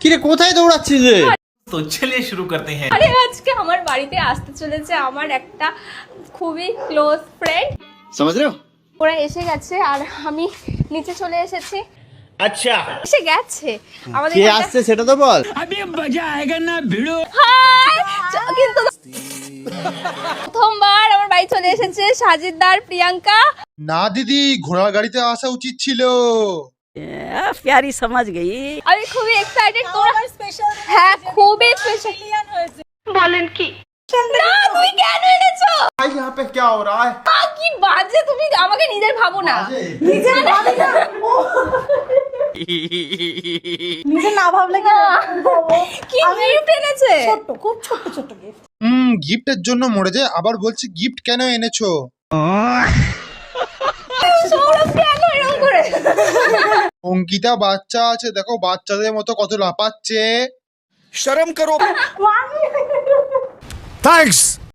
কিরে কোথায় দৌড়াচ্ছিস রে? तो चलिए शुरू करते हैं। আরে আজকে আমার বাড়িতে আসতে চলেছে আমার একটা খুবই ক্লোজ ফ্রেন্ড। समझ रहे हो? ওরা এসে গেছে আর আমি নিচে চলে এসেছি। अच्छा এসে গেছে আমাদের কে এখানটা- আসছে সেটা তো বল। হাই কিন্তু প্রথমবার আমার বাড়ি চলে এসেছে সাজিদদার প্রিয়াঙ্কা। না দিদি, ঘোড়ার গাড়িতে আসা উচিত ছিল। प्यारी समझ गई। আমি খুবই এক্সাইটেড। তোমরা হ্যাঁ খুবই স্পেশাল বলেন কি না তুমি কেন এনেছো? भाई यहाँ पे क्या हो रहा है? কি বাজে, তুমি আমাকে নিজের ভাবো না। নিজের ভাবি না নিজে না ভাবলে কি কি গিফট এনেছে? ছোট্ট, খুব ছোট্ট ছোট্ট গিফট। গিফটের জন্য মরে যায়, আবার বলছি গিফট কেন এনেছো? সৌরভ কেন এরকম করে? অঙ্কিতা বাচ্চা আছে, দেখো বাচ্চাদের মতো কত লাফাচ্ছে। शर्म करो। थैंक्स।